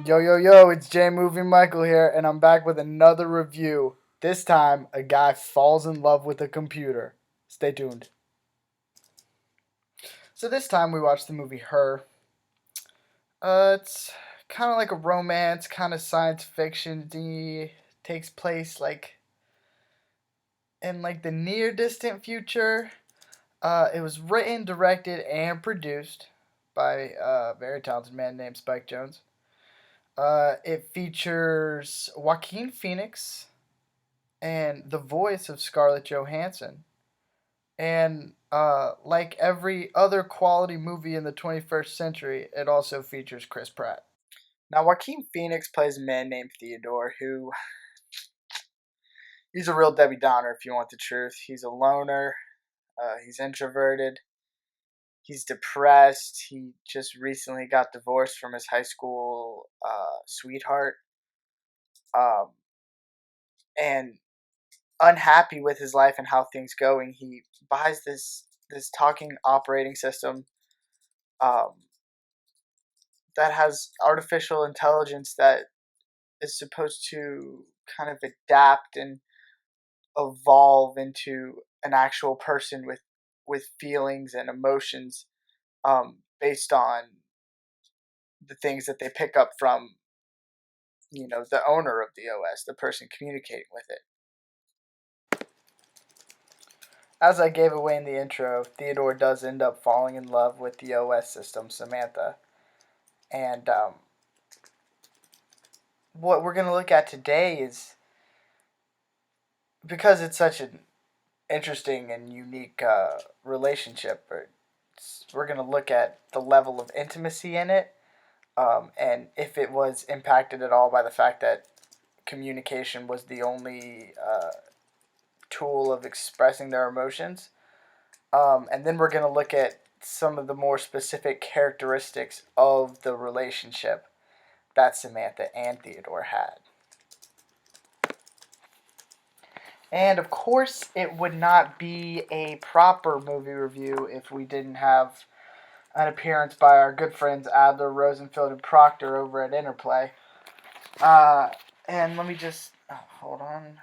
Yo, yo, yo, it's J Movie Michael here, and I'm back with another review. This time, a guy falls in love with a computer. Stay tuned. So, this time we watched the movie Her. It's kind of like a romance, kind of science fiction. Takes place in the near distant future. It was written, directed, and produced by a very talented man named Spike Jones. It features Joaquin Phoenix and the voice of Scarlett Johansson. And like every other quality movie in the 21st century, it also features Chris Pratt. Now, Joaquin Phoenix plays a man named Theodore who he's a real Debbie Downer if you want the truth. He's a loner, he's introverted, he's depressed. He just recently got divorced from his high school sweetheart. Um, and unhappy with his life and how things going, he buys this talking operating system um, that has artificial intelligence that is supposed to kind of adapt and evolve into an actual person with feelings and emotions based on the things that they pick up from the owner of the OS, the person communicating with it. As I gave away in the intro, Theodore does end up falling in love with the OS system, Samantha. And what we're going to look at today is because it's such an interesting and unique relationship, we're going to look at the level of intimacy in it and if it was impacted at all by the fact that communication was the only tool of expressing their emotions. And then we're going to look at some of the more specific characteristics of the relationship that Samantha and Theodore had. And of course, it would not be a proper movie review if we didn't have an appearance by our good friends Adler, Rosenfield, and Proctor over at Interplay. And let me just hold on.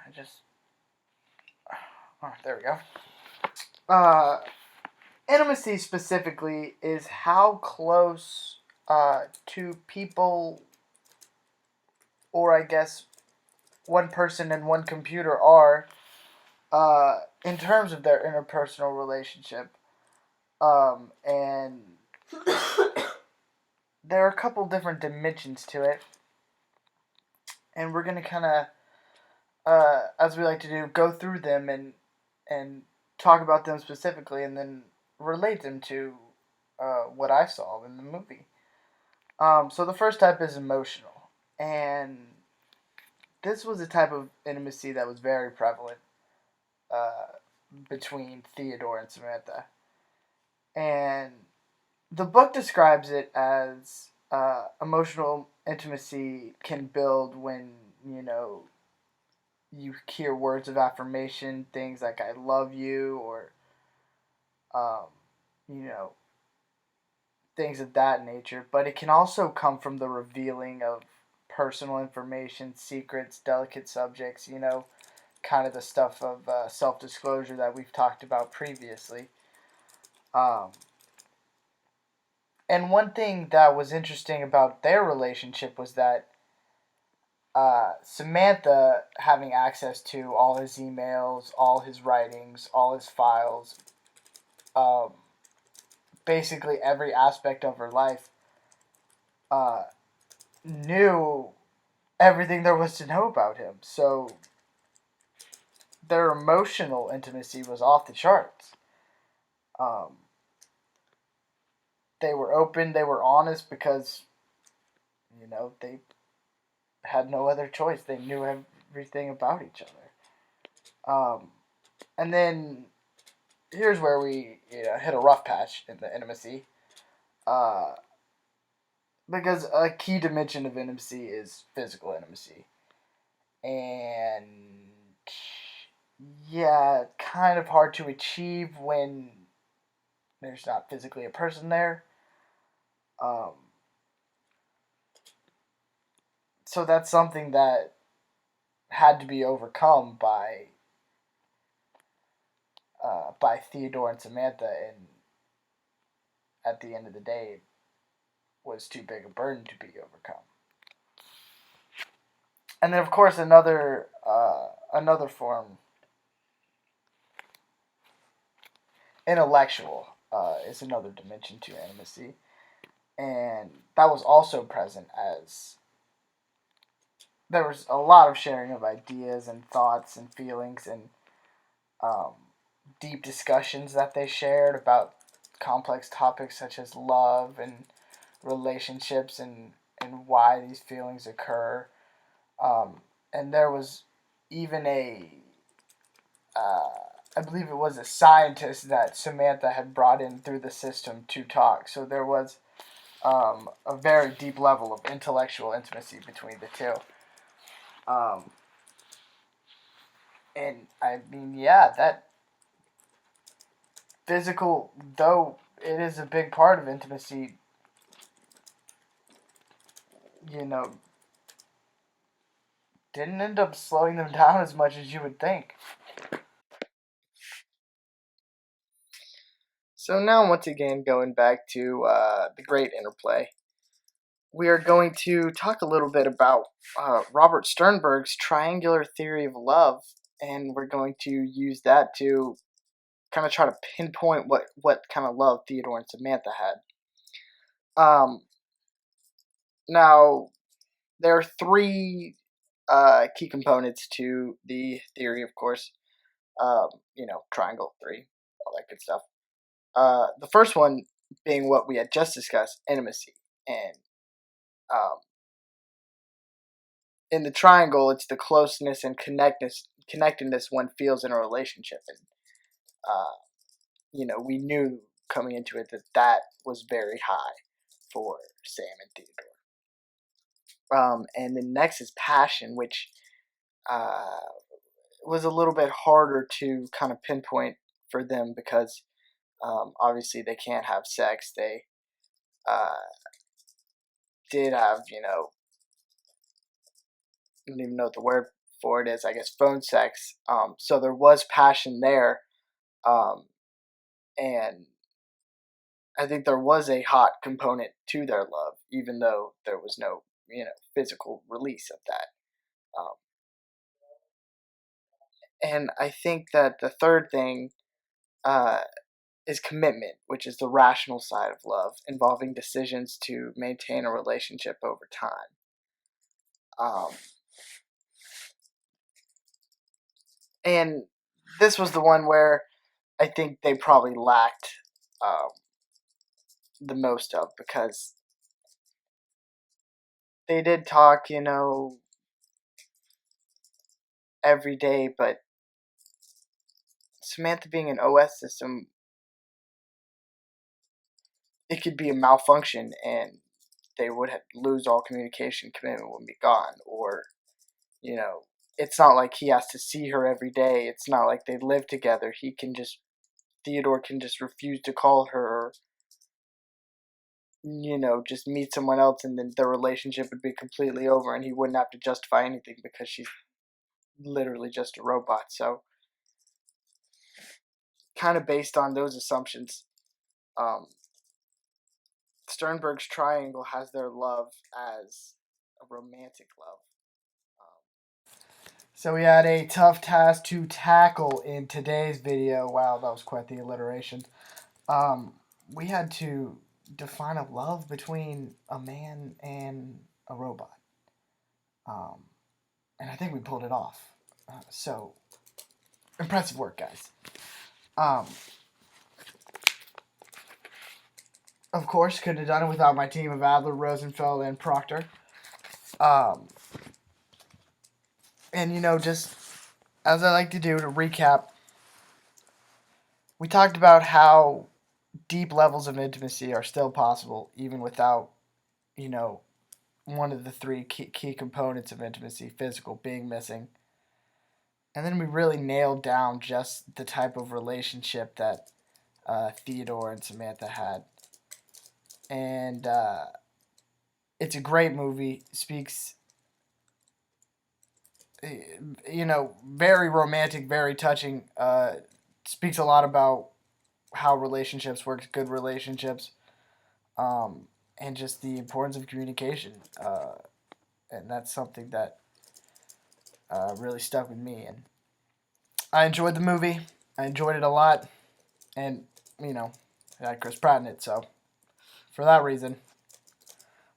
There we go. Intimacy specifically is how close two people, or I guess one person and one computer, are in terms of their interpersonal relationship. And there are a couple different dimensions to it, and we're gonna kind of, as we like to do, go through them and talk about them specifically, and then relate them to what I saw in the movie. So the first type is emotional, and this was a type of intimacy that was very prevalent uh, between Theodore and Samantha, and the book describes it as emotional intimacy can build when you hear words of affirmation, things like "I love you" or um, you know things of that nature. But it can also come from the revealing of personal information, secrets, delicate subjects. Kind of the stuff of self disclosure that we've talked about previously. Um, and one thing that was interesting about their relationship was that Samantha having access to all his emails, all his writings, all his files, um, basically every aspect of her life, uh, knew everything there was to know about him. So their emotional intimacy was off the charts. Um, they were open, they were honest because, they had no other choice. They knew everything about each other. And then here's where we hit a rough patch in the intimacy. Uh, because a key dimension of intimacy is physical intimacy. And yeah, kind of hard to achieve when there's not physically a person there. Um, So that's something that had to be overcome by Theodore and Samantha, and at the end of the day, it was too big a burden to be overcome. And then, of course, another form, intellectual, is another dimension to intimacy, and that was also present as there was a lot of sharing of ideas and thoughts and feelings and um, deep discussions that they shared about complex topics such as love and relationships and why these feelings occur. And there was even uh, I believe it was a scientist that Samantha had brought in through the system to talk. So there was a very deep level of intellectual intimacy between the two. Um, and I mean, yeah, that physical, though it is a big part of intimacy, you know, didn't end up slowing them down as much as you would think. So now, once again, going back to the great interplay, we are going to talk a little bit about Robert Sternberg's triangular theory of love, and we're going to use that to kind of try to pinpoint what kind of love Theodore and Samantha had. Now, there are three key components to the theory, of course. Triangle, three, all that good stuff. The first one being what we had just discussed, intimacy. And um, in the triangle, it's the closeness and connectedness one feels in a relationship. And, we knew coming into it that that was very high for Sam and Theodore. And then next is passion, which uh, was a little bit harder to kind of pinpoint for them because obviously they can't have sex. They uh, did have, I don't even know what the word for it is, I guess phone sex. So there was passion there. Um, and I think there was a hot component to their love, even though there was no, physical release of that. Um, and I think that the third thing uh, is commitment, which is the rational side of love, involving decisions to maintain a relationship over time. Um, and this was the one where I think they probably lacked um, the most of because they did talk, every day, but Samantha being an OS system, it could be a malfunction and they would lose all communication, commitment would be gone, or you know, it's not like he has to see her every day. It's not like they live together. Theodore can just refuse to call her, or, just meet someone else, and then the relationship would be completely over, and he wouldn't have to justify anything because she's literally just a robot. So, kind of based on those assumptions, um, Sternberg's triangle has their love as a romantic love. So we had a tough task to tackle in today's video. Wow, that was quite the alliteration. Um, we had to define a love between a man and a robot. Um, and I think we pulled it off. So, impressive work, guys. Um, of course, couldn't have done it without my team of Adler, Rosenfeld, and Proctor. Um, and, just as I like to do to recap, we talked about how deep levels of intimacy are still possible even without, you know, one of the three key components of intimacy, physical, being missing. And then we really nailed down just the type of relationship that Theodore and Samantha had. And it's a great movie. Speaks very romantic, very touching. Speaks a lot about how relationships work, good relationships, and just the importance of communication. And that's something that really stuck with me. And I enjoyed the movie. I enjoyed it a lot, and it had Chris Pratt in it. So for that reason,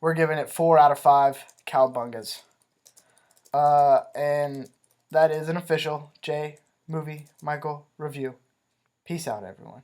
we're giving it 4 out of 5 cowbungas. And that is an official J Movie Michael review. Peace out, everyone.